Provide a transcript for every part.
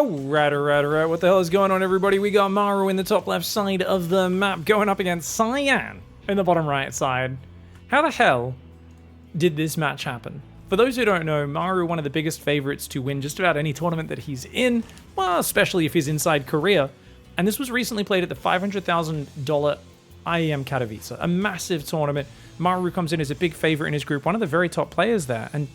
Alright. What the hell is going on, everybody? We got Maru in the top left side of the map going up against Cyan in the bottom right side. How the hell did this match happen? For those who don't know, Maru, one of the biggest favorites to win just about any tournament that he's in, well, especially if he's inside Korea. And this was recently played at the $500,000 IEM Katowice, a massive tournament. Maru comes in as a big favorite in his group, one of the very top players there. And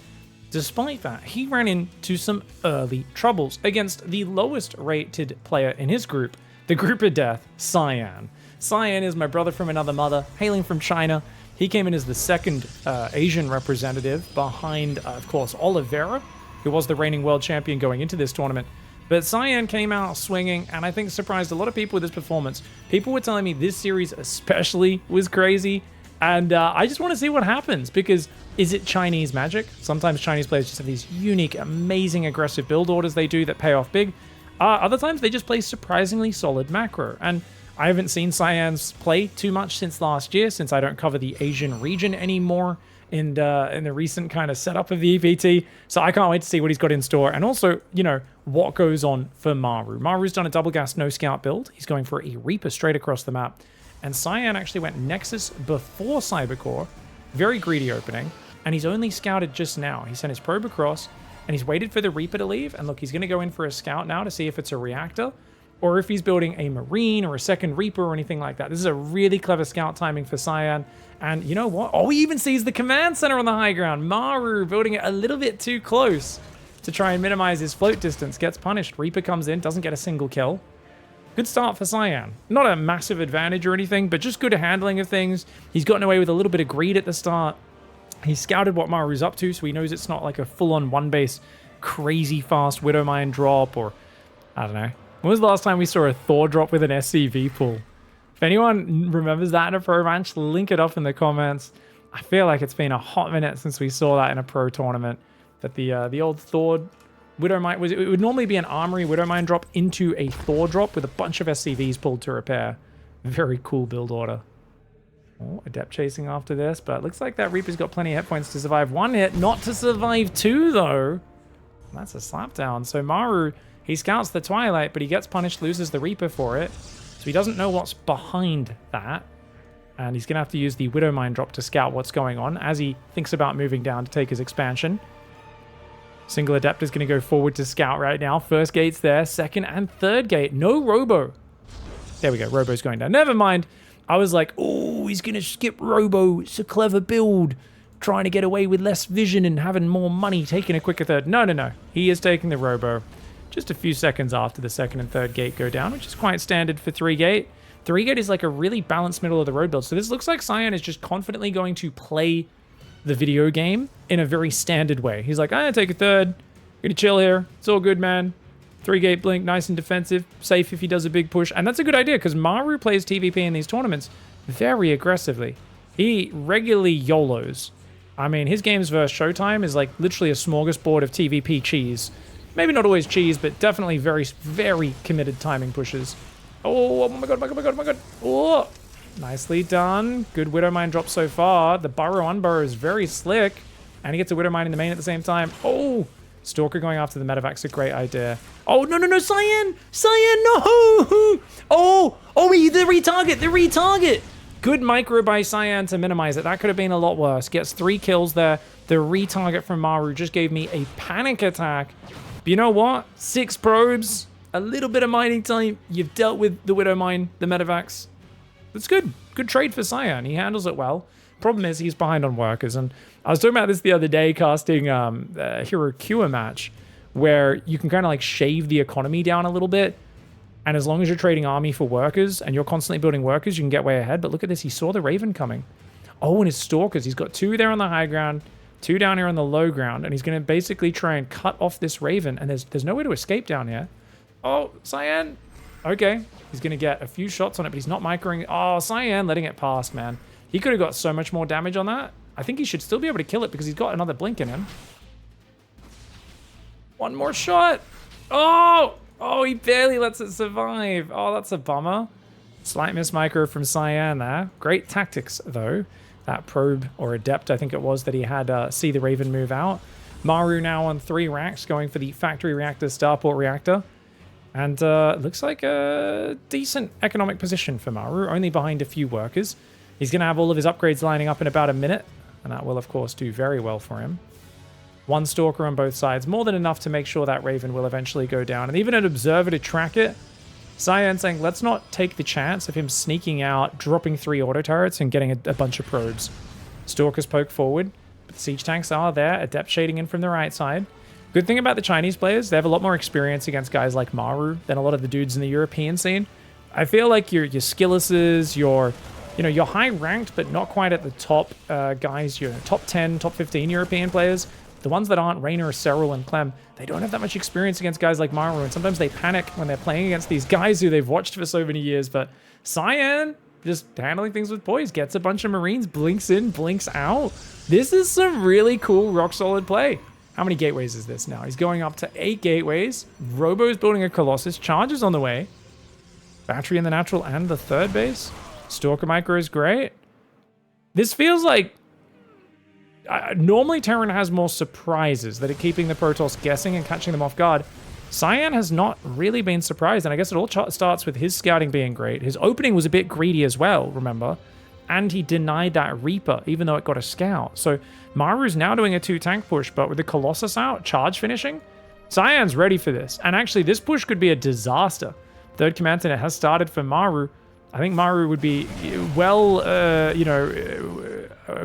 despite that, he ran into some early troubles against the lowest rated player in his group, the group of death, Cyan. Cyan is my brother from another mother, hailing from China. He came in as the second Asian representative behind, of course, Oliveira, who was the reigning world champion going into this tournament. But Cyan came out swinging, and I think surprised a lot of people with his performance. People were telling me this series especially was crazy, and I just want to see what happens, because is it Chinese magic? Sometimes Chinese players just have these unique, amazing, aggressive build orders they do that pay off big. Other times they just play surprisingly solid macro, and I haven't seen Cyan's play too much since last year, since I don't cover the Asian region anymore in the recent kind of setup of the EPT. So I can't wait to see what he's got in store. And also, you know, what goes on for Maru. Maru's done a double gas no scout build. He's going for a Reaper straight across the map. And Cyan actually went Nexus before Cybercore. Very greedy opening. And he's only scouted just now. He sent his probe across and he's waited for the Reaper to leave. And look, he's going to go in for a scout now to see if it's a reactor, or if he's building a Marine or a second Reaper or anything like that. This is a really clever scout timing for Cyan. And you know what? Oh, he even sees the command center on the high ground. Maru building it a little bit too close to try and minimize his float distance. Gets punished. Reaper comes in, doesn't get a single kill. Good start for Cyan. Not a massive advantage or anything, but just good handling of things. He's gotten away with a little bit of greed at the start. He scouted what Maru's up to, so he knows it's not like a full-on one-base crazy fast Widowmine drop, or I don't know. When was the last time we saw a Thor drop with an SCV pull? If anyone remembers that in a pro match, link it up in the comments. I feel like it's been a hot minute since we saw that in a pro tournament. But the old Thor Widowmine, it would normally be an Armory Widowmine drop into a Thor drop with a bunch of SCVs pulled to repair. Very cool build order. Oh, Adept chasing after this, but it looks like that Reaper's got plenty of hit points to survive one hit, not to survive two though. That's a slapdown. So Maru, he scouts the Twilight, but he gets punished, loses the Reaper for it. So he doesn't know what's behind that. And he's going to have to use the Widowmine drop to scout what's going on as he thinks about moving down to take his expansion. Single Adept is going to go forward to scout right now. First gate's there, second and third gate. No Robo. There we go, Robo's going down. Never mind. I was like, oh, he's going to skip Robo. It's a clever build. Trying to get away with less vision and having more money, taking a quicker third. No. He is taking the Robo. Just a few seconds after the second and third gate go down, which is quite standard for 3-gate. 3-gate is like a really balanced middle of the road build. So this looks like Cyan is just confidently going to play the video game in a very standard way. He's like, I'm going to take a third. Gonna chill here. It's all good, man. 3-gate blink, nice and defensive. Safe if he does a big push. And that's a good idea because Maru plays TvP in these tournaments very aggressively. He regularly YOLOs. I mean, his games versus Showtime is like literally a smorgasbord of TvP cheese. Maybe not always cheese, but definitely very, very committed timing pushes. Oh my god. Oh, nicely done. Good Widowmine drop so far. The burrow unburrow is very slick. And he gets a Widowmine in the main at the same time. Oh, Stalker going after the Medevac's a great idea. Oh, no, Cyan, no. Oh, the retarget. Good micro by Cyan to minimize it. That could have been a lot worse. Gets 3 kills there. The retarget from Maru just gave me a panic attack. But you know what? 6 probes, a little bit of mining time. You've dealt with the Widowmine, the Medevacs. That's good. Good trade for Cyan. He handles it well. Problem is he's behind on workers. And I was talking about this the other day casting a Hero Cure match where you can kind of like shave the economy down a little bit. And as long as you're trading army for workers and you're constantly building workers, you can get way ahead. But look at this. He saw the Raven coming. Oh, and his Stalkers. He's got 2 there on the high ground, 2 down here on the low ground. And he's going to basically try and cut off this Raven. And there's no way to escape down here. Oh, Cyan. Okay. He's going to get a few shots on it, but he's not microing. Oh, Cyan letting it pass, man. He could have got so much more damage on that. I think he should still be able to kill it because he's got another blink in him. One more shot. Oh, he barely lets it survive. Oh, that's a bummer. Slight miss micro from Cyan there. Great tactics, though. That probe, or Adept, I think it was, that he had see the Raven move out. Maru now on 3 racks, going for the factory reactor, starport reactor. And looks like a decent economic position for Maru, only behind a few workers. He's going to have all of his upgrades lining up in about a minute, and that will, of course, do very well for him. One Stalker on both sides, more than enough to make sure that Raven will eventually go down. And even an Observer to track it. Cyan saying, let's not take the chance of him sneaking out, dropping 3 auto turrets, and getting a bunch of probes. Stalkers poke forward, but the siege tanks are there, Adept shading in from the right side. Good thing about the Chinese players, they have a lot more experience against guys like Maru than a lot of the dudes in the European scene. I feel like your Skilluses, your high ranked but not quite at the top guys, your top 10, top 15 European players, the ones that aren't Rainer, Serral, and Clem, they don't have that much experience against guys like Maru, and sometimes they panic when they're playing against these guys who they've watched for so many years. But Cyan, just handling things with poise, gets a bunch of Marines, blinks in, blinks out. This is some really cool, rock-solid play. How many gateways is this now? He's going up to 8 gateways. Robo's building a Colossus. Charges on the way. Battery in the natural and the third base. Stalker Micro is great. This feels like... normally Terran has more surprises that are keeping the Protoss guessing and catching them off guard. Cyan has not really been surprised, and I guess it all starts with his scouting being great. His opening was a bit greedy as well, remember? And he denied that Reaper, even though it got a scout. So Maru's now doing a 2-tank push, but with the Colossus out, charge finishing, Cyan's ready for this. And actually, this push could be a disaster. Third command center has started for Maru. I think Maru would be, well, a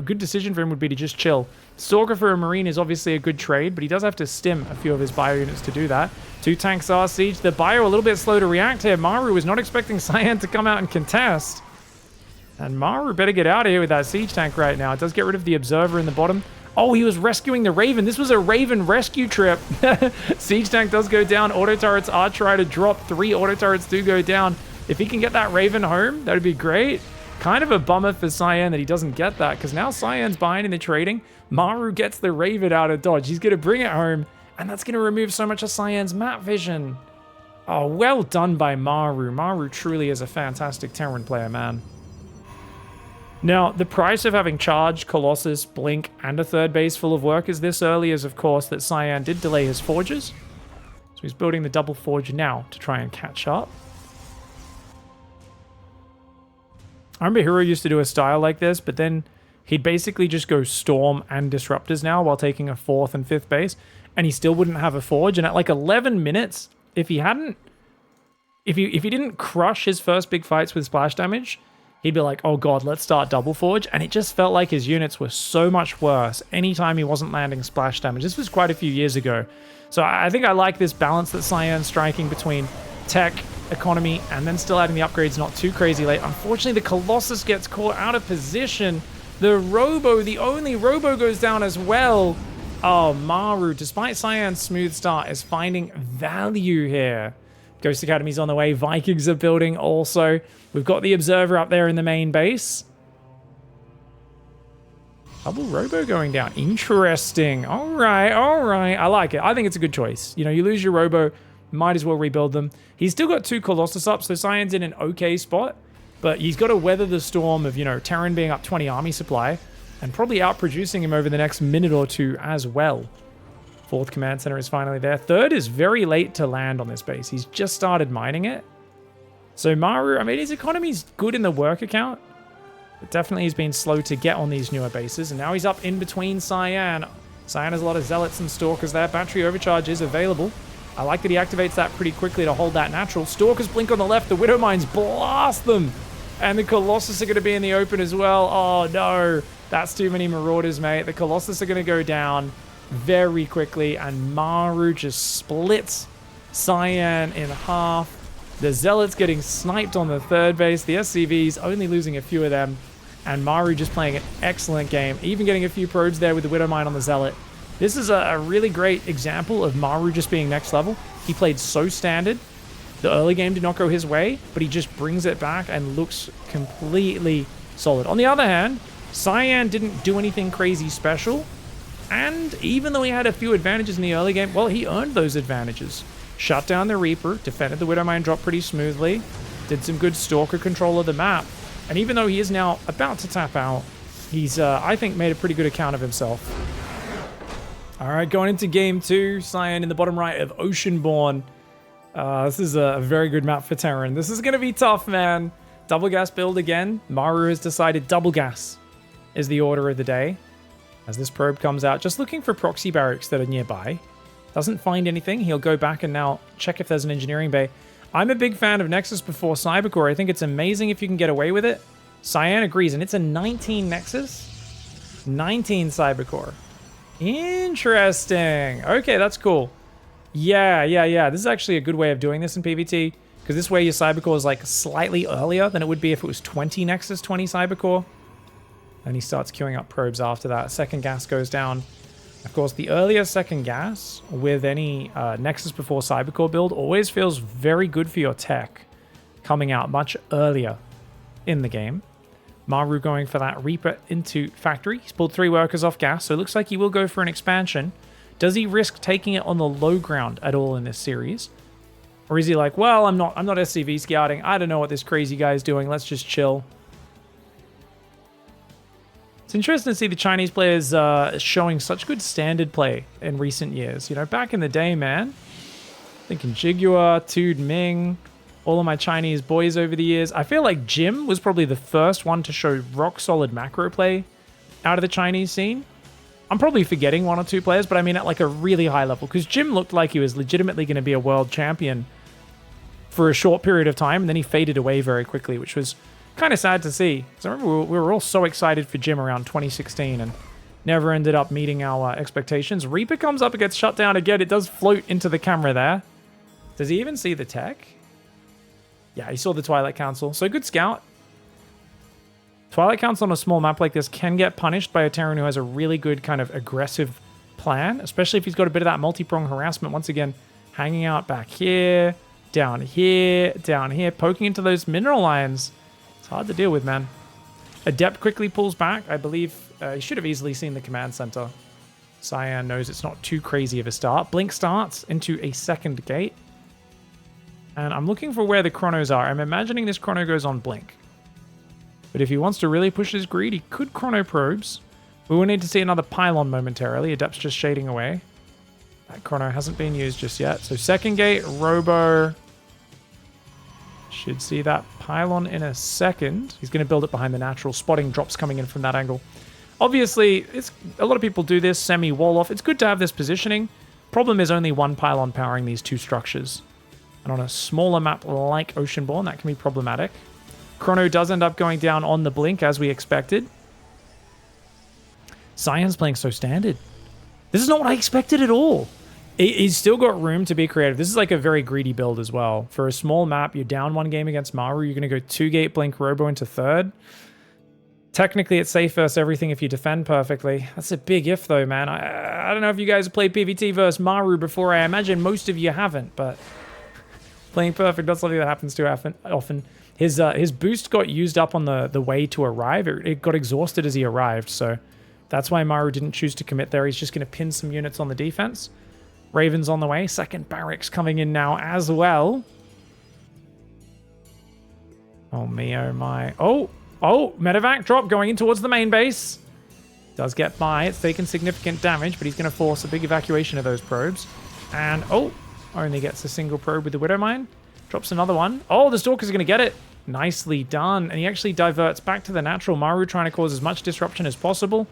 good decision for him would be to just chill. Stalker for a Marine is obviously a good trade, but he does have to stim a few of his bio units to do that. 2 tanks are siege. The bio a little bit slow to react here. Maru was not expecting Cyan to come out and contest. And Maru better get out of here with that siege tank right now. It does get rid of the Observer in the bottom. Oh, he was rescuing the Raven. This was a Raven rescue trip. Siege tank does go down. Auto turrets are trying to drop. 3 auto turrets do go down. If he can get that Raven home, that would be great. Kind of a bummer for Cyan that he doesn't get that, because now Cyan's behind in the trading. Maru gets the Raven out of dodge. He's going to bring it home, and that's going to remove so much of Cyan's map vision. Oh, well done by Maru. Maru truly is a fantastic Terran player, man. Now, the price of having charged, Colossus, Blink, and a third base full of workers this early is, of course, that Cyan did delay his forges. So he's building the double forge now to try and catch up. I remember Hero used to do a style like this, but then he'd basically just go Storm and Disruptors now while taking a 4th and 5th base, and he still wouldn't have a forge. And at like 11 minutes, if he didn't crush his first big fights with splash damage, he'd be like, oh god, let's start double forge. And it just felt like his units were so much worse anytime he wasn't landing splash damage. This was quite a few years ago. So I think I like this balance that Cyan's striking between tech, economy, and then still adding the upgrades not too crazy late. Unfortunately, the Colossus gets caught out of position. The only Robo goes down as well. Oh, Maru, despite Cyan's smooth start, is finding value here. Ghost Academy's on the way. Vikings are building also. We've got the Observer up there in the main base. Double Robo going down. Interesting. All right, all right. I like it. I think it's a good choice. You know, you lose your Robo, might as well rebuild them. He's still got 2 Colossus up, so Cyan's in an okay spot. But he's got to weather the storm of, Terran being up 20 army supply and probably outproducing him over the next minute or 2 as well. 4th command center is finally there. 3rd is very late to land on this base. He's just started mining it. So Maru, I mean, his economy's good in the work account, but definitely he's been slow to get on these newer bases. And now he's up in between Cyan. Cyan has a lot of Zealots and Stalkers there. Battery overcharge is available. I like that he activates that pretty quickly to hold that natural. Stalkers blink on the left. The Widow Mines blast them. And the Colossus are going to be in the open as well. Oh, no. That's too many Marauders, mate. The Colossus are going to go down very quickly. And Maru just splits Cyan in half. The Zealots getting sniped on the 3rd base. The SCVs only losing a few of them. And Maru just playing an excellent game. Even getting a few probes there with the Widow Mine on the Zealot. This is a really great example of Maru just being next level. He played so standard. The early game did not go his way, but he just brings it back and looks completely solid. On the other hand, Cyan didn't do anything crazy special. And even though he had a few advantages in the early game, well, he earned those advantages. Shut down the Reaper, defended the Widow Mine drop pretty smoothly, did some good Stalker control of the map. And even though he is now about to tap out, he's, I think, made a pretty good account of himself. All right, going into game 2, Cyan in the bottom right of Oceanborn. This is a very good map for Terran. This is going to be tough, man. Double gas build again. Maru has decided double gas is the order of the day. As this probe comes out, just looking for proxy barracks that are nearby. Doesn't find anything. He'll go back and now check if there's an engineering bay. I'm a big fan of Nexus before Cybercore. I think it's amazing if you can get away with it. Cyan agrees, and it's a 19 Nexus, 19 Cybercore. Interesting. Okay, that's cool. Yeah. This is actually a good way of doing this in PvT, because this way your Cybercore is like slightly earlier than it would be if it was 20 Nexus, 20 Cybercore. And he starts queuing up probes after that. Second gas goes down. Of course, the earlier second gas with any Nexus before Cybercore build always feels very good for your tech coming out much earlier in the game. Maru going for that Reaper into factory. He's pulled 3 workers off gas, so it looks like he will go for an expansion. Does he risk taking it on the low ground at all in this series? Or is he like, well, I'm not SCV scouting. I don't know what this crazy guy is doing. Let's just chill. It's interesting to see the Chinese players showing such good standard play in recent years. You know, back in the day, man. Thinking Jigua, Tude Ming, all of my Chinese boys over the years. I feel like Jim was probably the first one to show rock-solid macro play out of the Chinese scene. I'm probably forgetting 1 or 2 players, but I mean at like a really high level. Because Jim looked like he was legitimately going to be a world champion for a short period of time, and then he faded away very quickly, which was kind of sad to see. Because I remember we were all so excited for Jim around 2016 and never ended up meeting our expectations. Reaper comes up and gets shut down again. It does float into the camera there. Does he even see the tech? Yeah, he saw the Twilight Council. So good scout. Twilight Council on a small map like this can get punished by a Terran who has a really good kind of aggressive plan, especially if he's got a bit of that multi-prong harassment. Once again, hanging out back here, down here, poking into those mineral lines. Hard to deal with, man. Adept quickly pulls back. I believe he should have easily seen the command center. Cyan knows it's not too crazy of a start. Blink starts into a second gate. And I'm looking for where the chronos are. I'm imagining this chrono goes on blink. But if he wants to really push his greed, he could chrono probes. We will need to see another pylon momentarily. Adept's just shading away. That chrono hasn't been used just yet. So second gate, Robo. Should see that pylon in a second. He's going to build it behind the natural. Spotting drops coming in from that angle. Obviously, a lot of people do this semi-wall off. It's good to have this positioning. Problem is only 1 pylon powering these 2 structures. And on a smaller map like Oceanborn, that can be problematic. Chrono does end up going down on the blink as we expected. Cyan's playing so standard. This is not what I expected at all. He's still got room to be creative. This is like a very greedy build as well. For a small map, you're down 1 game against Maru. You're going to go 2-gate blink Robo into 3rd. Technically, it's safe versus everything if you defend perfectly. That's a big if, though, man. I don't know if you guys have played PvT versus Maru before. I imagine most of you haven't, but playing perfect, not something that happens too often. His boost got used up on the way to arrive. It got exhausted as he arrived, so that's why Maru didn't choose to commit there. He's just going to pin some units on the defense. Raven's on the way. Second barracks coming in now as well. Oh, me, oh, my. Oh, medevac drop going in towards the main base. Does get by. It's taken significant damage, but he's going to force a big evacuation of those probes. And, only gets a single probe with the Widow Mine. Drops another one. Oh, the Stalker's going to get it. Nicely done. And he actually diverts back to the natural. Maru trying to cause as much disruption as possible.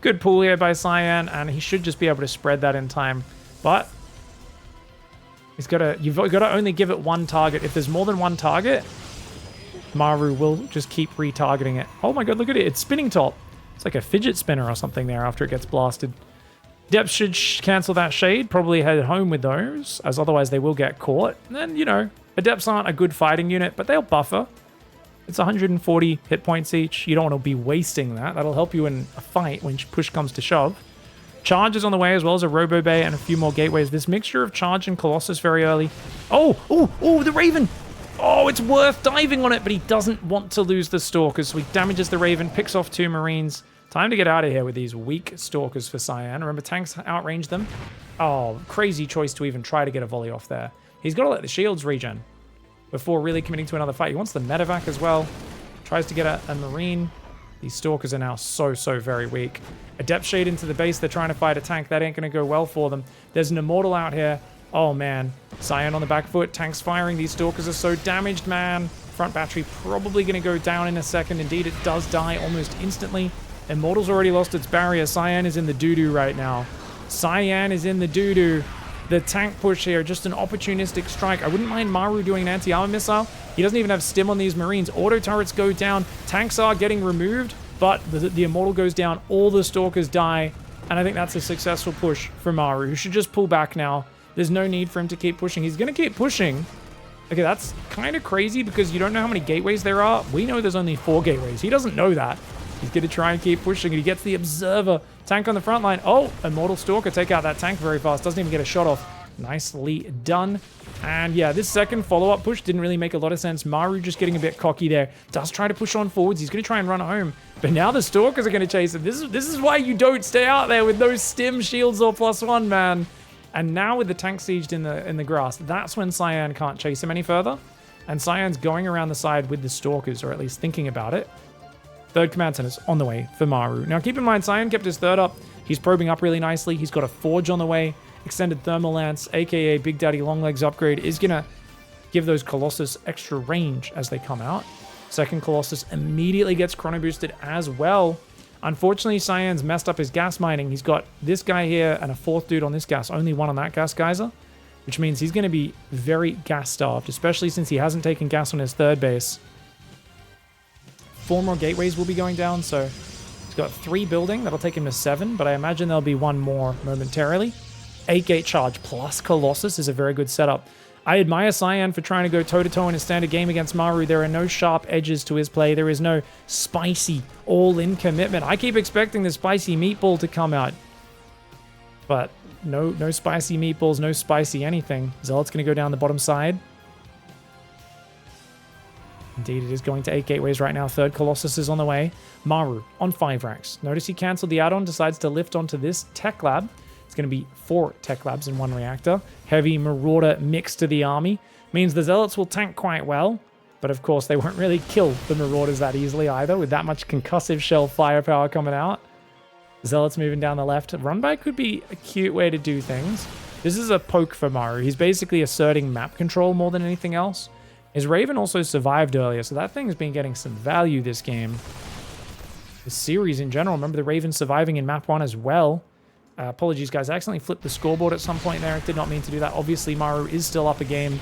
Good pull here by Cyan, and he should just be able to spread that in time. But you've got to only give it 1 target. If there's more than 1 target, Maru will just keep retargeting it. Oh my god, look at it. It's spinning top. It's like a fidget spinner or something there after it gets blasted. Depth should cancel that shade. Probably head home with those, as otherwise they will get caught. And then, you know, Adepts aren't a good fighting unit, but they'll buffer. It's 140 hit points each. You don't want to be wasting that. That'll help you in a fight when push comes to shove. Charge is on the way, as well as a Robo Bay and a few more gateways. This mixture of Charge and Colossus very early. Oh, the Raven! Oh, it's worth diving on it, but he doesn't want to lose the Stalkers, so he damages the Raven, picks off 2 Marines. Time to get out of here with these weak Stalkers for Cyan. Remember, tanks outrange them. Oh, crazy choice to even try to get a volley off there. He's got to let the shields regen before really committing to another fight. He wants the medevac as well. Tries to get a Marine. These Stalkers are now so very weak. Adept Shade into the base. They're trying to fight a tank. That ain't going to go well for them. There's an Immortal out here. Oh, man. Cyan on the back foot. Tanks firing. These Stalkers are so damaged, man. Front battery probably going to go down in a second. Indeed, it does die almost instantly. Immortal's already lost its barrier. Cyan is in the doo-doo right now. Cyan is in the doo-doo. The tank push here, just an opportunistic strike. I wouldn't mind Maru doing an anti-armor missile. He doesn't even have stim on these Marines. Auto turrets go down. Tanks are getting removed, but the Immortal goes down. All the Stalkers die. And I think that's a successful push for Maru, who should just pull back now. There's no need for him to keep pushing. He's going to keep pushing. Okay, that's kind of crazy because you don't know how many gateways there are. We know there's only 4 gateways. He doesn't know that. He's going to try and keep pushing. He gets the Observer tank on the front line. Oh, Immortal Stalker take out that tank very fast. Doesn't even get a shot off. Nicely done. And yeah, this second follow-up push didn't really make a lot of sense. Maru just getting a bit cocky there. Does try to push on forwards. He's going to try and run home. But now the Stalkers are going to chase him. This is why you don't stay out there with those stim shields or +1, man. And now with the tank sieged in the grass, that's when Cyan can't chase him any further. And Cyan's going around the side with the Stalkers, or at least thinking about it. Third command center's on the way for Maru. Now keep in mind, Cyan kept his third up. He's probing up really nicely. He's got a Forge on the way. Extended Thermal Lance, aka Big Daddy Longlegs upgrade, is going to give those Colossus extra range as they come out. Second Colossus immediately gets chrono boosted as well. Unfortunately, Cyan's messed up his gas mining. He's got this guy here and a 4th dude on this gas, only one on that gas geyser, which means he's going to be very gas starved, especially since he hasn't taken gas on his 3rd base. 4 more gateways will be going down, so he's got 3 building. That'll take him to 7, but I imagine there'll be 1 more momentarily. 8 gate charge plus Colossus is a very good setup. I admire Cyan for trying to go toe-to-toe in a standard game against Maru. There are no sharp edges to his play. There is no spicy, all-in commitment. I keep expecting the spicy meatball to come out. But no spicy meatballs, no spicy anything. Zealot's going to go down the bottom side. Indeed, it is going to 8 gateways right now. 3rd Colossus is on the way. Maru on 5 racks. Notice he cancelled the add-on, decides to lift onto this tech lab. It's going to be 4 tech labs in 1 reactor. Heavy Marauder mix to the army. Means the Zealots will tank quite well. But of course, they won't really kill the Marauders that easily either, with that much concussive shell firepower coming out. Zealots moving down the left. Run by could be a cute way to do things. This is a poke for Maru. He's basically asserting map control more than anything else. His Raven also survived earlier, so that thing's been getting some value this game. The series in general. Remember the Raven surviving in map 1 as well. Apologies, guys. I accidentally flipped the scoreboard at some point there. I did not mean to do that. Obviously, Maru is still up a game.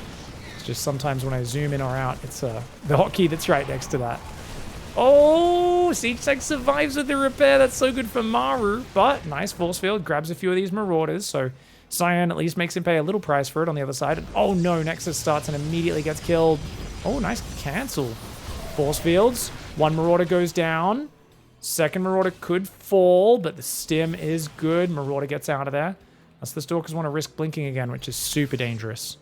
It's just sometimes when I zoom in or out, it's the hotkey that's right next to that. Oh, Siege Tech survives with the repair. That's so good for Maru. But nice force field. Grabs a few of these Marauders. So Cyan at least makes him pay a little price for it on the other side. Oh, no. Nexus starts and immediately gets killed. Oh, nice cancel. Force fields. 1 Marauder goes down. 2nd Marauder could fall, but the stim is good. Marauder gets out of there. That's the Stalkers want to risk blinking again, which is super dangerous.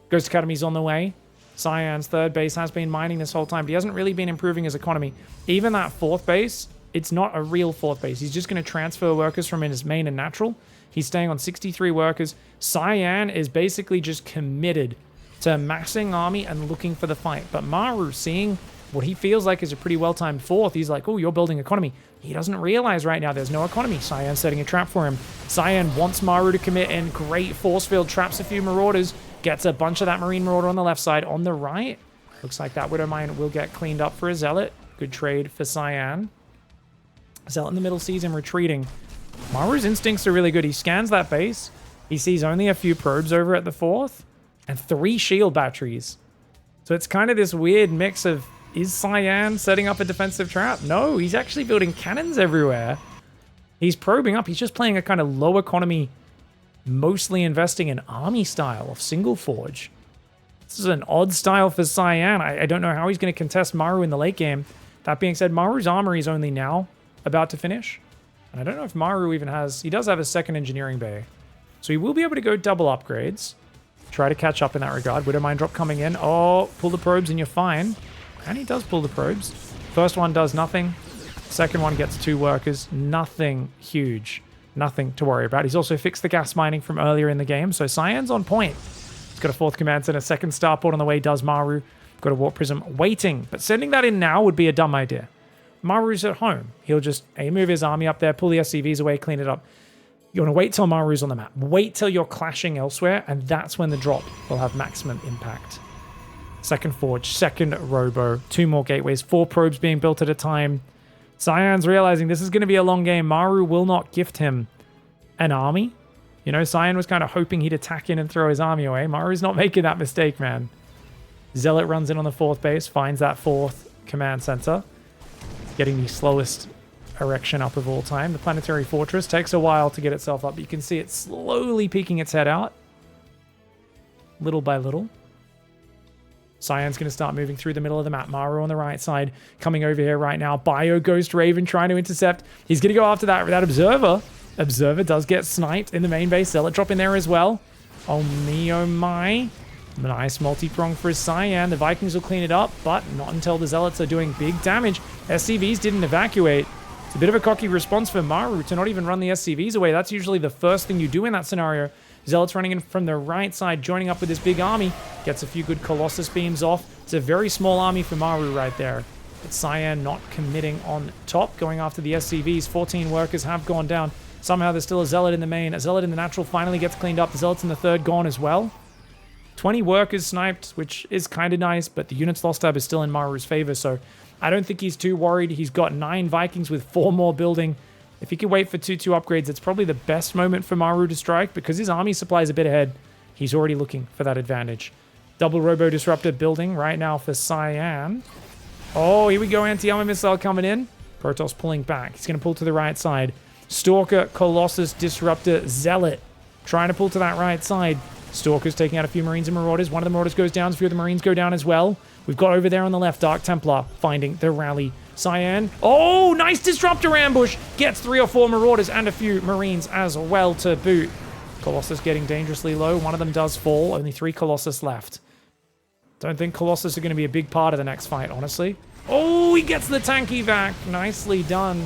Ghost Academy's on the way. Cyan's 3rd base has been mining this whole time, but he hasn't really been improving his economy. Even that 4th base, it's not a real 4th base. He's just going to transfer workers from his main and natural. He's staying on 63 workers. Cyan is basically just committed to massing army and looking for the fight. But Maru, seeing what he feels like is a pretty well-timed 4th, he's like, oh, you're building economy. He doesn't realize right now there's no economy. Cyan's setting a trap for him. Cyan wants Maru to commit in. Great force field, traps a few Marauders, gets a bunch of that Marine Marauder on the left side. On the right, looks like that Widow Mine will get cleaned up for a Zealot. Good trade for Cyan. Zealot in the middle sees him retreating. Maru's instincts are really good. He scans that base. He sees only a few probes over at the 4th and 3 shield batteries. So it's kind of this weird mix of, is Cyan setting up a defensive trap? No, he's actually building cannons everywhere. He's probing up. He's just playing a kind of low economy, mostly investing in army style of single forge. This is an odd style for Cyan. I don't know how he's going to contest Maru in the late game. That being said, Maru's armory is only now about to finish. And I don't know if Maru even has... He does have a 2nd engineering bay. So he will be able to go double upgrades. Try to catch up in that regard. Widow Mine drop coming in. Oh, pull the probes and you're fine. And he does pull the probes. First one does nothing. Second one gets 2 workers. Nothing huge. Nothing to worry about. He's also fixed the gas mining from earlier in the game. So Cyan's on point. He's got a 4th command center. 2nd starport on the way does Maru. Got a warp prism waiting. But sending that in now would be a dumb idea. Maru's at home. He'll just move his army up there, pull the SCVs away, clean it up. You want to wait till Maru's on the map. Wait till you're clashing elsewhere, and that's when the drop will have maximum impact. Second Forge, second Robo, 2 more gateways, 4 probes being built at a time. Cyan's realizing this is going to be a long game. Maru will not gift him an army. You know, Cyan was kind of hoping he'd attack in and throw his army away. Maru's not making that mistake, man. Zealot runs in on the 4th base, finds that 4th command center. Getting the slowest erection up of all time. The planetary fortress takes a while to get itself up, but you can see it slowly peeking its head out. Little by little. Cyan's going to start moving through the middle of the map. Maru on the right side, coming over here right now. Bio Ghost Raven trying to intercept. He's going to go after that Observer. Observer does get sniped in the main base. Zealot drop in there as well. Oh me, oh my. Nice multi-prong for Cyan. The Vikings will clean it up, but not until the Zealots are doing big damage. SCVs didn't evacuate. It's a bit of a cocky response for Maru to not even run the SCVs away. That's usually the first thing you do in that scenario. Zealots running in from the right side, joining up with this big army. Gets a few good Colossus beams off. It's a very small army for Maru right there. But Cyan not committing on top, going after the SCVs. 14 workers have gone down. Somehow there's still a Zealot in the main. A Zealot in the natural finally gets cleaned up. The Zealots in the 3rd gone as well. 20 workers sniped, which is kind of nice, but the units lost tab is still in Maru's favor, so I don't think he's too worried. He's got 9 Vikings with 4 more building. If he can wait for 2-2 upgrades, it's probably the best moment for Maru to strike because his army supply is a bit ahead. He's already looking for that advantage. Double Robo Disruptor building right now for Cyan. Oh, here we go. Anti-armor missile coming in. Protoss pulling back. He's going to pull to the right side. Stalker, Colossus, Disruptor, Zealot. Trying to pull to that right side. Stalker's taking out a few Marines and Marauders. One of the Marauders goes down. A few of the Marines go down as well. We've got over there on the left, Dark Templar finding the rally. Cyan. Oh, nice Disruptor ambush. Gets 3 or 4 Marauders and a few Marines as well to boot. Colossus getting dangerously low. One of them does fall. Only 3 Colossus left. Don't think Colossus are going to be a big part of the next fight, honestly. Oh, he gets the tank evac. Nicely done.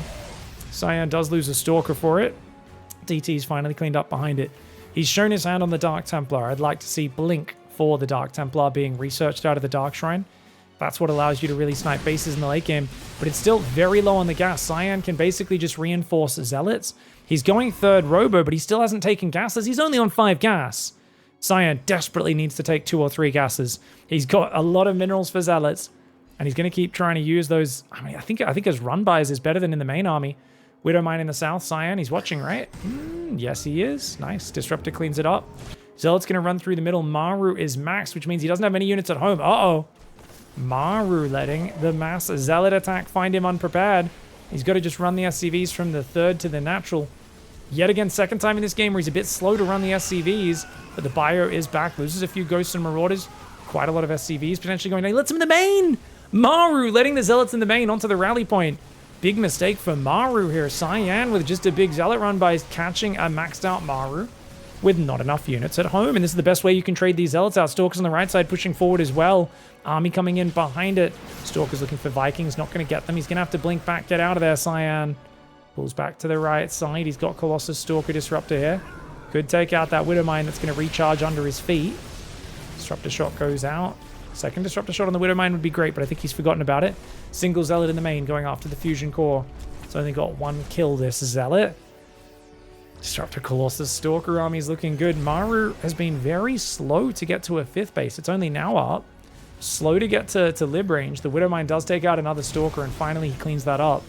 Cyan does lose a Stalker for it. DT's finally cleaned up behind it. He's shown his hand on the Dark Templar. I'd like to see Blink for the Dark Templar being researched out of the Dark Shrine. That's what allows you to really snipe bases in the late game. But it's still very low on the gas. Cyan can basically just reinforce Zealots. He's going 3rd Robo, but he still hasn't taken gases. He's only on 5 gas. Cyan desperately needs to take 2 or 3 gases. He's got a lot of minerals for Zealots, and he's going to keep trying to use those. I mean, I think his run buys is better than in the main army. Widowmine in the south. Cyan, he's watching, right? Yes, he is. Nice. Disruptor cleans it up. Zealot's going to run through the middle. Maru is maxed, which means he doesn't have many units at home. Uh-oh. Maru letting the mass Zealot attack find him unprepared. He's got to just run the SCVs from the 3rd to the natural. Yet again, second time in this game where he's a bit slow to run the SCVs, but the bio is back. Loses a few Ghosts and Marauders. Quite a lot of SCVs potentially going down. He lets him in the main! Maru letting the Zealots in the main onto the rally point. Big mistake for Maru here. Cyan with just a big Zealot run by catching a maxed out Maru with not enough units at home. And this is the best way you can trade these Zealots out. Stalkers on the right side pushing forward as well. Army coming in behind it. Stalker's looking for Vikings. Not going to get them. He's going to have to blink back. Get out of there, Cyan. Pulls back to the right side. He's got Colossus Stalker Disruptor here. Could take out that Widowmine that's going to recharge under his feet. Disruptor shot goes out. Second Disruptor shot on the Widowmine would be great, but I think he's forgotten about it. Single Zealot in the main going after the Fusion Core. So only got 1 kill this Zealot. Disruptor Colossus Stalker army is looking good. Maru has been very slow to get to a 5th base. It's only now up. Slow to get to lib range. The Widowmine does take out another Stalker, and finally he cleans that up.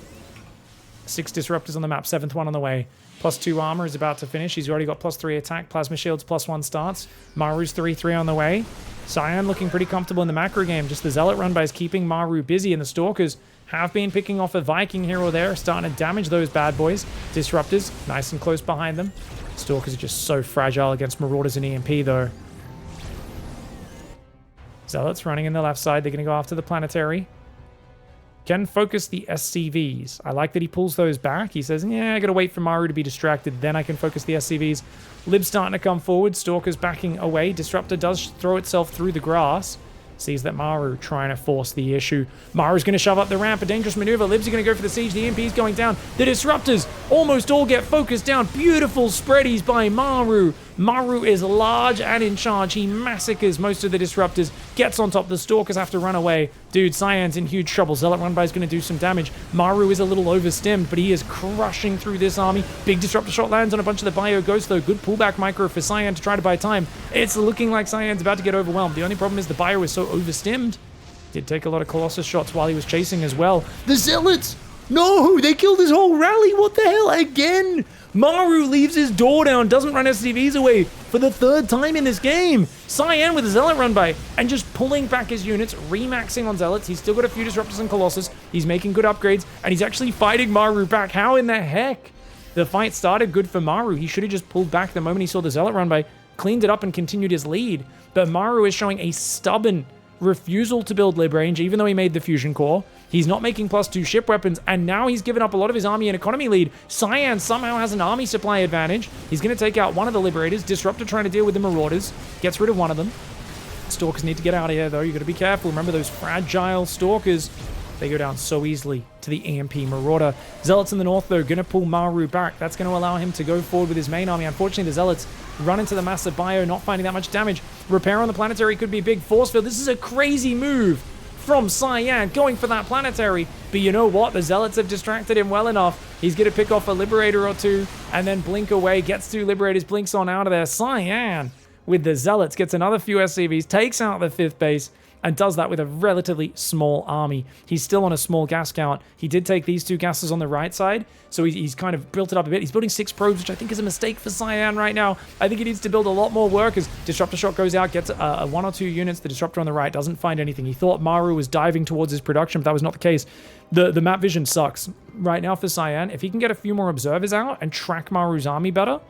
6 Disruptors on the map, 7th one on the way. +2 armor is about to finish. He's already got +3 attack. Plasma shields +1 starts. Maru's 3-3 on the way. Cyan looking pretty comfortable in the macro game. Just the Zealot run by is keeping Maru busy, and the Stalkers have been picking off a Viking here or there, starting to damage those bad boys. Disruptors nice and close behind them. Stalkers are just so fragile against Marauders and EMP though. Zealots running in the left side. They're going to go after the planetary. Can focus the SCVs. I like that he pulls those back. He says, yeah, I got to wait for Maru to be distracted. Then I can focus the SCVs. Lib's starting to come forward. Stalker's backing away. Disruptor does throw itself through the grass. Sees that Maru trying to force the issue. Maru's going to shove up the ramp. A dangerous maneuver. Libs are going to go for the siege. The EMP's going down. The Disruptors almost all get focused down. Beautiful spreadies by Maru. Maru is large and in charge. He massacres most of the disruptors, gets on top. The Stalkers have to run away. Dude, Cyan's in huge trouble. Zealot run by is going to do some damage. Maru is a little overstimmed, but he is crushing through this army. Big disruptor shot lands on a bunch of the bio ghosts, though. Good pullback micro for Cyan to try to buy time. It's looking like Cyan's about to get overwhelmed. The only problem is the bio is so overstimmed. Did take a lot of Colossus shots while he was chasing as well. The Zealots! No, they killed his whole rally. What the hell? Again? Maru leaves his door down, doesn't run SCVs away for the third time in this game. Cyan with a Zealot run by and just pulling back his units, remaxing on Zealots. He's still got a few Disruptors and Colossus. He's making good upgrades, and he's actually fighting Maru back. How in the heck? The fight started good for Maru. He should have just pulled back the moment he saw the Zealot run by, cleaned it up, and continued his lead. But Maru is showing a stubborn refusal to build lib range, even though he made the fusion core. He's not making +2 ship weapons, and now he's given up a lot of his army and economy lead. Cyan somehow has an army supply advantage. He's going to take out one of the Liberators. Disruptor trying to deal with the Marauders. Gets rid of one of them. Stalkers need to get out of here, though. You got to be careful. Remember those fragile Stalkers. They go down so easily to the EMP Marauder. Zealots in the north, though, going to pull Maru back. That's going to allow him to go forward with his main army. Unfortunately, the Zealots run into the massive bio, not finding that much damage. Repair on the planetary could be big. Force field. This is a crazy move from Cyan, going for that planetary. But you know what? The Zealots have distracted him well enough. He's going to pick off a Liberator or two and then blink away. Gets 2 Liberators, blinks on out of there. Cyan, with the Zealots, gets another few SCVs, takes out the 5th base, and does that with a relatively small army. He's still on a small gas count. He did take these 2 gases on the right side, so he's kind of built it up a bit. He's building 6 probes, which I think is a mistake for Cyan right now. I think he needs to build a lot more workers. Disruptor shot goes out, gets 1 or 2 units. The Disruptor on the right doesn't find anything. He thought Maru was diving towards his production, but that was not the case. The map vision sucks right now for Cyan. If he can get a few more observers out and track Maru's army better,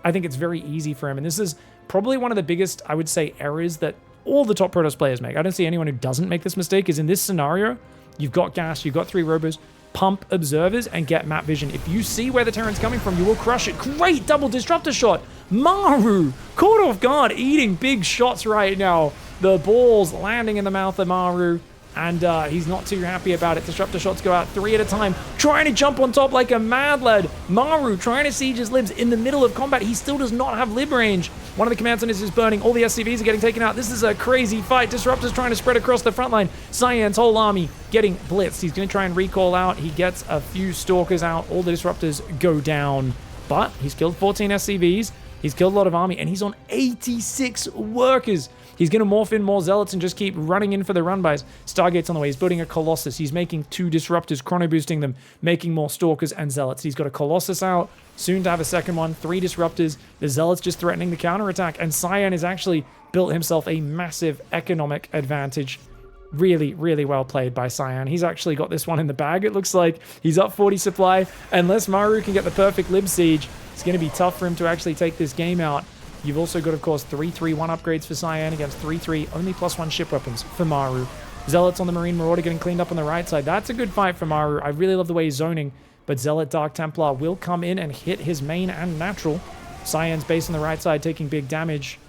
I think it's very easy for him. And this is probably one of the biggest, I would say, errors that all the top Protoss players make. I don't see anyone who doesn't make this mistake. Is in this scenario, you've got gas, you've got 3 robos, pump observers and get map vision. If you see where the Terran's coming from, you will crush it. Great double disruptor shot. Maru caught off guard, eating big shots right now. The balls landing in the mouth of Maru, and he's not too happy about it. Disruptor shots go out 3 at a time, trying to jump on top like a mad lad. Maru trying to siege his libs in the middle of combat. He still does not have lib range. One of the command centers is burning. All the SCVs are getting taken out. This is a crazy fight. Disruptor's trying to spread across the front line. Cyan's whole army getting blitzed. He's going to try and recall out. He gets a few Stalkers out. All the Disruptors go down. But he's killed 14 SCVs. He's killed a lot of army, and he's on 86 workers. He's going to morph in more Zealots and just keep running in for the run-bys. Stargate's on the way. He's building a Colossus. He's making 2 Disruptors, chrono-boosting them, making more Stalkers and Zealots. He's got a Colossus out, soon to have a second one, 3 Disruptors. The Zealots just threatening the counterattack, and Cyan has actually built himself a massive economic advantage. Really, really well played by Cyan. He's actually got this one in the bag, it looks like. He's up 40 supply. Unless Maru can get the perfect lib siege, it's going to be tough for him to actually take this game out. You've also got, of course, 3-3-1 upgrades for Cyan against 3-3, only +1 ship weapons for Maru. Zealots on the Marine Marauder getting cleaned up on the right side. That's a good fight for Maru. I really love the way he's zoning, but Zealot Dark Templar will come in and hit his main and natural. Cyan's base on the right side taking big damage.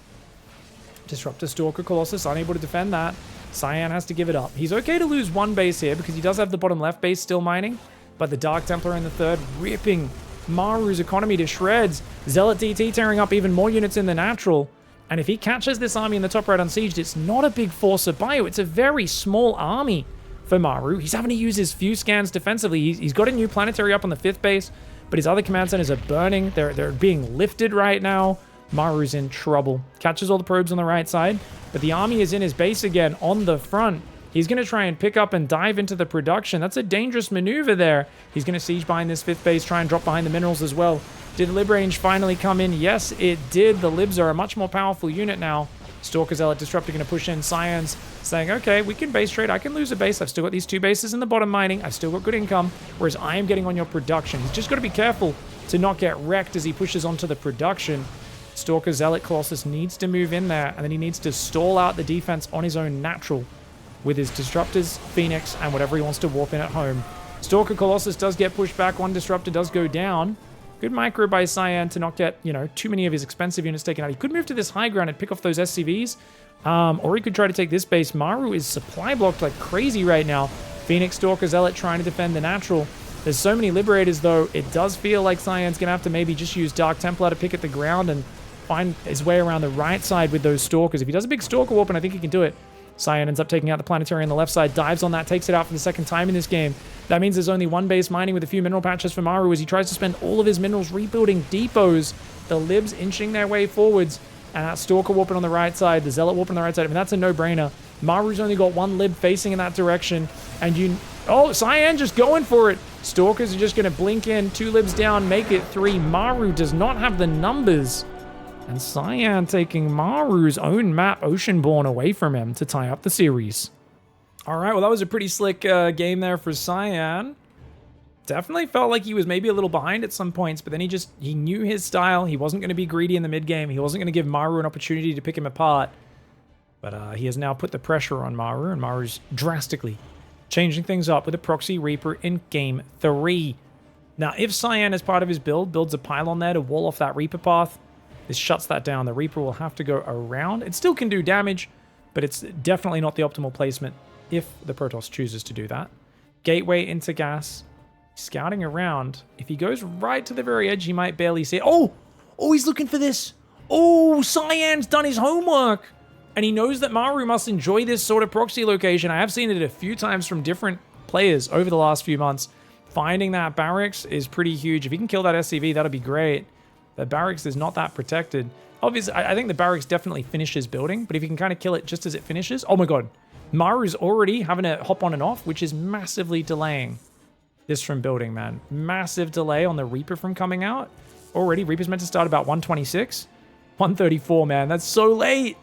Disruptor, Stalker, Colossus unable to defend that. Cyan has to give it up. He's okay to lose 1 base here because he does have the bottom left base still mining, but the Dark Templar in the third ripping Maru's economy to shreds. Zealot DT tearing up even more units in the natural. And if he catches this army in the top right unsieged, it's not a big force of bio. It's a very small army for Maru. He's having to use his few scans defensively. He's got a new planetary up on the 5th base, but his other command centers are burning. They're being lifted right now. Maru's in trouble. Catches all the probes on the right side, but the army is in his base again on the front. He's going to try and pick up and dive into the production. That's a dangerous maneuver there. He's going to siege behind this 5th base, try and drop behind the minerals as well. Did lib range finally come in? Yes, it did. The libs are a much more powerful unit now. Stalker, Zealot, Disruptor going to push in. Cyan's saying, okay, we can base trade. I can lose a base. I've still got these 2 bases in the bottom mining. I've still got good income, whereas I am getting on your production. He's just got to be careful to not get wrecked as he pushes onto the production. Stalker, Zealot, Colossus needs to move in there, and then he needs to stall out the defense on his own natural with his Disruptors, Phoenix, and whatever he wants to warp in at home. Stalker, Colossus does get pushed back. 1 Disruptor does go down. Good micro by Cyan to not get, too many of his expensive units taken out. He could move to this high ground and pick off those SCVs, or he could try to take this base. Maru is supply blocked like crazy right now. Phoenix, Stalker, Zealot trying to defend the natural. There's so many Liberators, though. It does feel like Cyan's going to have to maybe just use Dark Templar to pick at the ground and find his way around the right side with those Stalkers. If he does a big Stalker Warp, and I think he can do it, Cyan ends up taking out the Planetary on the left side, dives on that, takes it out for the second time in this game. That means there's only one base mining with a few mineral patches for Maru as he tries to spend all of his minerals rebuilding depots. The Libs inching their way forwards, and that Stalker Warping on the right side, the Zealot Warping on the right side. I mean, that's a no-brainer. Maru's only got one Lib facing in that direction, and oh, Cyan just going for it. Stalkers are just going to blink in, 2 Libs down, make it 3. Maru does not have the numbers. And Cyan taking Maru's own map, Oceanborn, away from him to tie up the series. All right, well, that was a pretty slick game there for Cyan. Definitely felt like he was maybe a little behind at some points, but then he knew his style. He wasn't going to be greedy in the mid game. He wasn't going to give Maru an opportunity to pick him apart. But he has now put the pressure on Maru, and Maru's drastically changing things up with a Proxy Reaper in Game 3. Now, if Cyan, as part of his build, builds a pylon there to wall off that Reaper path, this shuts that down. The Reaper will have to go around. It still can do damage, but it's definitely not the optimal placement if the Protoss chooses to do that. Gateway into gas. Scouting around. If he goes right to the very edge, he might barely see it. Oh, he's looking for this. Oh, Cyan's done his homework. And he knows that Maru must enjoy this sort of proxy location. I have seen it a few times from different players over the last few months. Finding that barracks is pretty huge. If he can kill that SCV, that'll be great. The barracks is not that protected. Obviously, I think the barracks definitely finishes building, but if you can kind of kill it just as it finishes... Oh my god. Maru's already having to hop on and off, which is massively delaying this from building, man. Massive delay on the Reaper from coming out. Already, Reaper's meant to start about 126. 134, man. That's so late.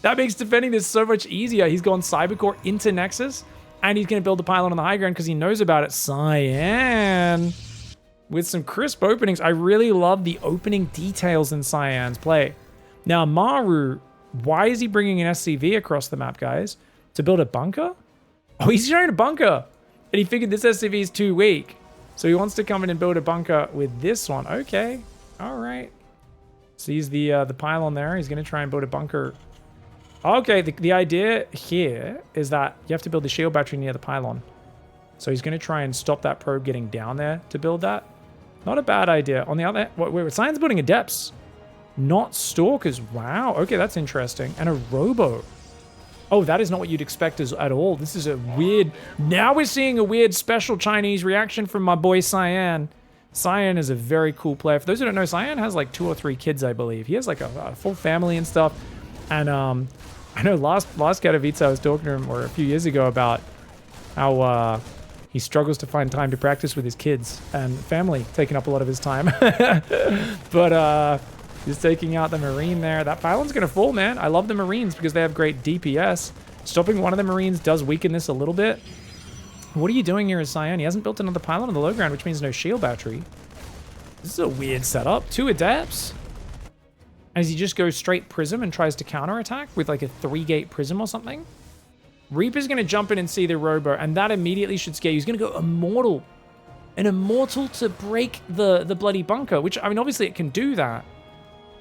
That makes defending this so much easier. He's gone Cybercore into Nexus, and he's going to build a pylon on the high ground because he knows about it. Cyan with some crisp openings. I really love the opening details in Cyan's play. Now, Maru, why is he bringing an SCV across the map, guys? To build a bunker? Oh, he's showing a bunker. And he figured this SCV is too weak. So he wants to come in and build a bunker with this one. Okay. All right. Sees the pylon there. He's going to try and build a bunker. Okay, the idea here is that you have to build the shield battery near the pylon. So he's going to try and stop that probe getting down there to build that. Not a bad idea. On the other... Wait, Cyan's building Adepts. Not Stalkers. Wow. Okay, that's interesting. And a Robo. Oh, that is not what you'd expect at all. This is a weird... Now we're seeing a weird special Chinese reaction from my boy Cyan. Cyan is a very cool player. For those who don't know, Cyan has like 2 or 3 kids, I believe. He has like a full family and stuff. And I know last Katowice I was talking to him, or a few years ago, about how he struggles to find time to practice with his kids and family taking up a lot of his time. But he's taking out the Marine there. That pylon's going to fall, man. I love the Marines because they have great DPS. Stopping one of the Marines does weaken this a little bit. What are you doing here as Cyan? He hasn't built another pylon on the low ground, which means no shield battery. This is a weird setup. 2 Adepts. As he just goes straight Prism and tries to counterattack with like a 3-gate Prism or something. Reaper's going to jump in and see the Robo, and that immediately should scare you. He's going to go Immortal. An Immortal to break the bloody bunker, which, I mean, obviously it can do that.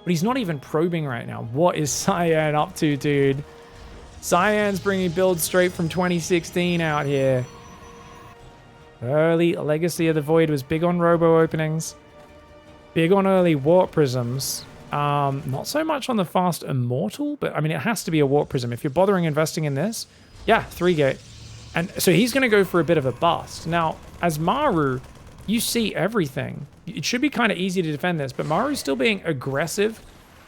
But he's not even probing right now. What is Cyan up to, dude? Cyan's bringing builds straight from 2016 out here. Early Legacy of the Void was big on Robo openings. Big on early Warp Prisms. Not so much on the fast Immortal, but I mean, it has to be a Warp Prism. If you're bothering investing in this, yeah, 3-gate. And so he's going to go for a bit of a bust. Now, as Maru, you see everything. It should be kind of easy to defend this, but Maru's still being aggressive,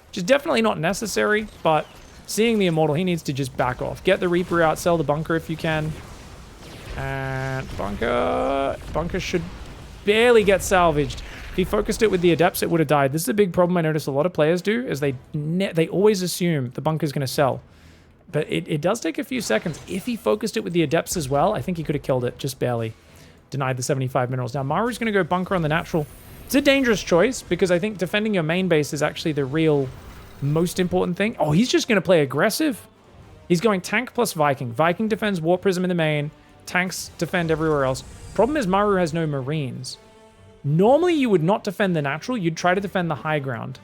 which is definitely not necessary, but seeing the Immortal, he needs to just back off. Get the Reaper out, sell the bunker if you can. And bunker should barely get salvaged. If he focused it with the Adepts, it would have died. This is a big problem I notice a lot of players do, is they always assume the bunker's going to sell. But it does take a few seconds. If he focused it with the Adepts as well, I think he could have killed it, just barely. Denied the 75 minerals. Now, Maru's going to go bunker on the natural. It's a dangerous choice, because I think defending your main base is actually the real most important thing. Oh, he's just going to play aggressive. He's going tank plus Viking. Viking defends Warp Prism in the main. Tanks defend everywhere else. Problem is Maru has no Marines. Normally, you would not defend the natural. You'd try to defend the high ground.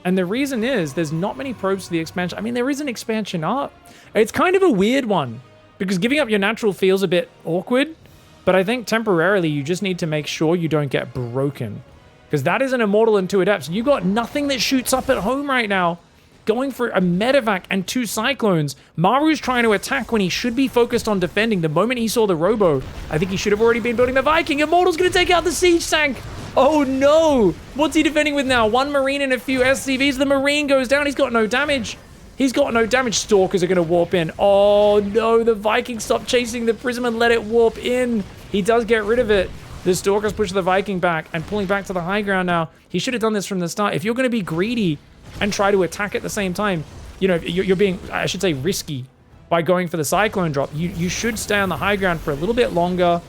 And the reason is there's not many probes to the expansion. I mean, there is an expansion up. It's kind of a weird one, because giving up your natural feels a bit awkward. But I think temporarily, you just need to make sure you don't get broken. because that is an Immortal and 2 Adepts. You got nothing that shoots up at home right now. Going for a Medevac and 2 Cyclones. Maru's trying to attack when he should be focused on defending. The moment he saw the Robo, I think he should have already been building the Viking. Immortal's going to take out the Siege Tank. Oh no! What's he defending with now? 1 Marine and a few SCVs. The Marine goes down. He's got no damage. He's got no damage. Stalkers are going to warp in. Oh no, the Viking stopped chasing the Prism and let it warp in. He does get rid of it. The Stalkers push the Viking back and pulling back to the high ground now. He should have done this from the start. If you're going to be greedy and try to attack at the same time, you know, you're being, I should say, risky by going for the Cyclone drop. You should stay on the high ground for a little bit longer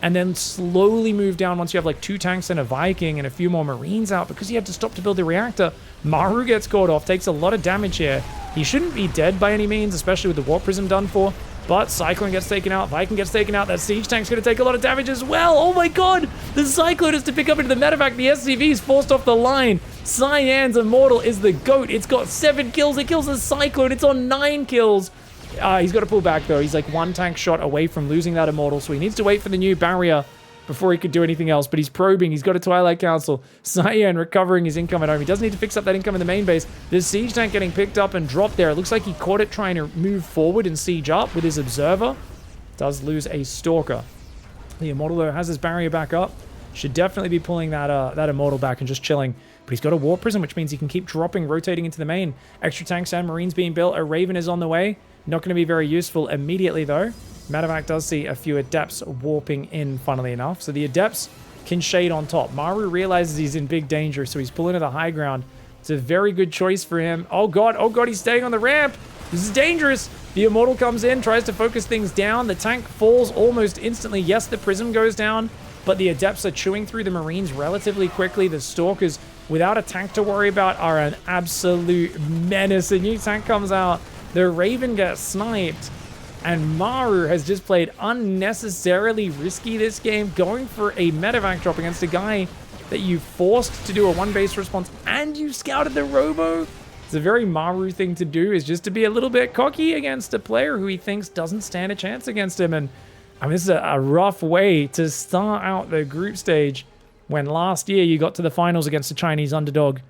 and then slowly move down once you have like 2 tanks and a Viking and a few more Marines out, because he had to stop to build the reactor. Maru gets caught off, takes a lot of damage here. He shouldn't be dead by any means, especially with the Warp Prism done for. But Cyclone gets taken out, Viking gets taken out, that Siege Tank's going to take a lot of damage as well. Oh my god! The Cyclone has to pick up into the Medevac, the SCV is forced off the line. Cyan's Immortal is the GOAT. It's got 7 kills, it kills the Cyclone, it's on 9 kills. He's got to pull back though, he's like 1 tank shot away from losing that Immortal, so he needs to wait for the new barrier before he could do anything else, but he's probing, he's got a Twilight Council. Cyan recovering his income at home. He does need to fix up that income in the main base. This Siege Tank getting picked up and dropped there. It looks like he caught it trying to move forward and siege up with his Observer. Does lose a Stalker. The Immortal though has his barrier back up. Should definitely be pulling that Immortal back and just chilling. But he's got a Warp Prism, which means he can keep dropping, rotating into the main. Extra tanks and Marines being built. A Raven is on the way. Not going to be very useful immediately though. Medevac does see a few Adepts warping in, funnily enough. So the Adepts can shade on top. Maru realizes he's in big danger, so he's pulling to the high ground. It's a very good choice for him. Oh god, he's staying on the ramp. This is dangerous. The Immortal comes in, tries to focus things down. The tank falls almost instantly. Yes, the Prism goes down, but the Adepts are chewing through the Marines relatively quickly. The Stalkers, without a tank to worry about, are an absolute menace. A new tank comes out. The Raven gets sniped. And Maru has just played unnecessarily risky this game, going for a Medevac drop against a guy that you forced to do a 1 base response and you scouted the Robo. It's a very Maru thing to do, is just to be a little bit cocky against a player who he thinks doesn't stand a chance against him. And I mean, this is a rough way to start out the group stage when last year you got to the finals against a Chinese underdog.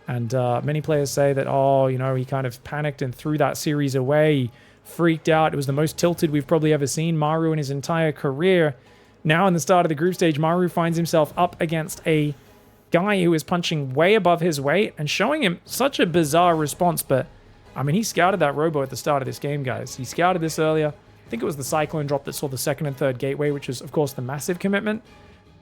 And many players say that, oh, you know, he kind of panicked and threw that series away. He freaked out. It was the most tilted we've probably ever seen Maru in his entire career. Now in the start of the group stage, Maru finds himself up against a guy who is punching way above his weight and showing him such a bizarre response. But I mean, he scouted that Robo at the start of this game, guys. He scouted this earlier. I think it was the Cyclone drop that saw the 2nd and 3rd gateway, which is of course the massive commitment.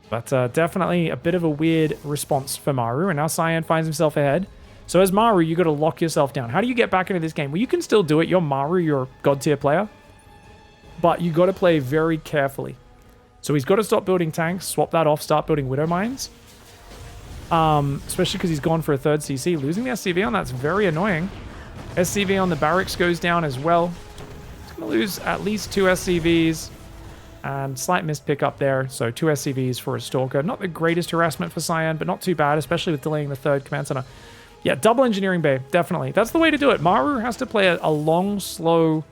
But definitely a bit of a weird response for Maru. And now Cyan finds himself ahead. So as Maru, you got to lock yourself down. How do you get back into this game? Well, you can still do it. You're Maru, you're a god tier player. But you got to play very carefully. So he's got to stop building tanks, swap that off, start building Widow Mines. Especially because he's gone for a 3rd CC. Losing the SCV on that's very annoying. SCV on the barracks goes down as well. He's going to lose at least 2 SCVs. And slight missed pick up there. So 2 SCVs for a Stalker. Not the greatest harassment for Cyan, but not too bad, especially with delaying the 3rd command center. Yeah, double engineering bay, definitely. That's the way to do it. Maru has to play a long, slow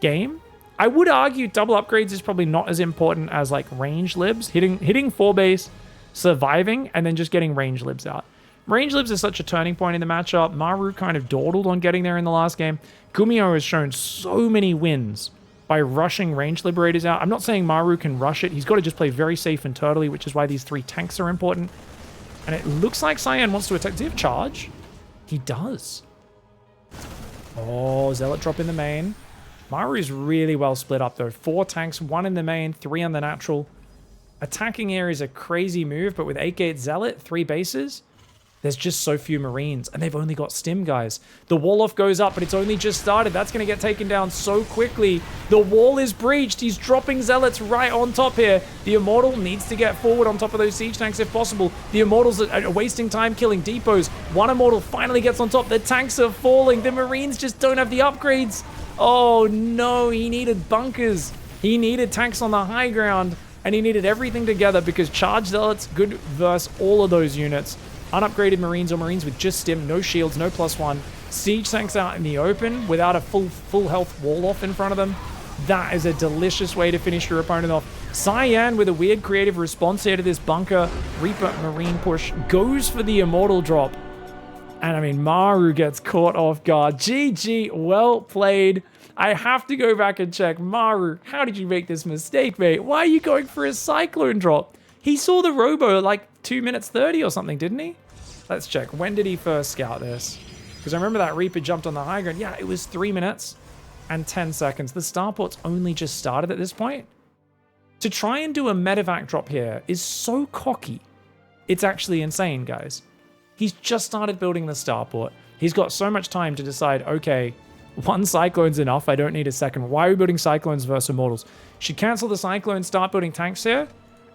game. I would argue double upgrades is probably not as important as like range libs. Hitting 4 base, surviving, and then just getting range libs out. Range libs is such a turning point in the matchup. Maru kind of dawdled on getting there in the last game. Kumio has shown so many wins by rushing range liberators out. I'm not saying Maru can rush it. He's got to just play very safe and turtly, which is why these 3 tanks are important. And it looks like Cyan wants to attack. Does he have charge? He does. Oh, Zealot drop in the main. Maru is really well split up though. 4 tanks, 1 in the main, 3 on the natural. Attacking here is a crazy move, but with 8-gate Zealot, 3 bases, there's just so few Marines, and they've only got stim, guys. The wall off goes up, but it's only just started. That's going to get taken down so quickly. The wall is breached. He's dropping Zealots right on top here. The Immortal needs to get forward on top of those siege tanks if possible. The Immortals are wasting time killing depots. 1 Immortal finally gets on top. The tanks are falling. The Marines just don't have the upgrades. Oh no, he needed bunkers. He needed tanks on the high ground, and he needed everything together because charge Zealots, good versus all of those units. Unupgraded Marines or Marines with just stim, no shields, no +1. Siege tanks out in the open without a full health wall off in front of them. That is a delicious way to finish your opponent off. Cyan with a weird creative response here to this bunker. Reaper Marine push goes for the Immortal drop. And I mean, Maru gets caught off guard. GG, well played. I have to go back and check. Maru, how did you make this mistake, mate? Why are you going for a Cyclone drop? He saw the Robo like 2 minutes 30 or something, didn't he? Let's check. When did he first scout this? Because I remember that Reaper jumped on the high ground. Yeah, it was 3 minutes and 10 seconds. The starport's only just started at this point. To try and do a medevac drop here is so cocky. It's actually insane, guys. He's just started building the starport. He's got so much time to decide, okay, one Cyclone's enough. I don't need a second. Why are we building Cyclones versus Immortals? Should cancel the Cyclone, start building tanks here,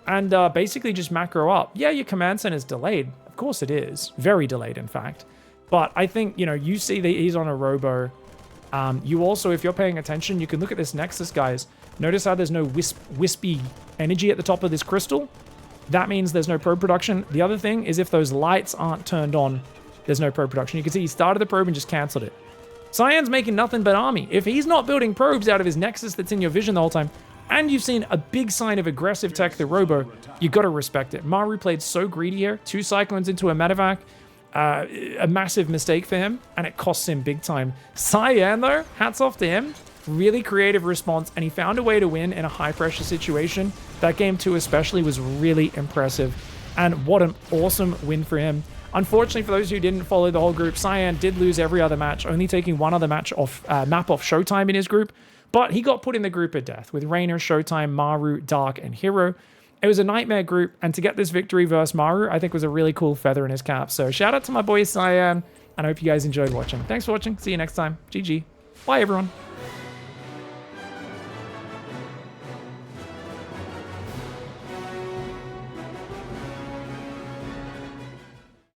and basically just macro up. Yeah, your command center's delayed. Of course it is. Very delayed, in fact. But I think, you know, you see that he's on a Robo. You also, if you're paying attention, you can look at this Nexus, guys. Notice how there's no wispy energy at the top of this crystal? That means there's no probe production. The other thing is if those lights aren't turned on, there's no probe production. You can see he started the probe and just canceled it. Cyan's making nothing but army. If he's not building probes out of his Nexus that's in your vision the whole time, and you've seen a big sign of aggressive tech, the Robo, you got to respect it. Maru played so greedy here. 2 Cyclones into a medevac. A massive mistake for him, and it costs him big time. Cyan, though, hats off to him. Really creative response, and he found a way to win in a high-pressure situation. That game 2 especially was really impressive, and what an awesome win for him. Unfortunately, for those who didn't follow the whole group, Cyan did lose every other match, only taking one other match off map off Showtime in his group, but he got put in the group of death with Rainer, Showtime, Maru, Dark, and Hero. It was a nightmare group, and to get this victory versus Maru, I think was a really cool feather in his cap. So shout out to my boy Cyan, and I hope you guys enjoyed watching. Thanks for watching. See you next time. GG. Bye, everyone.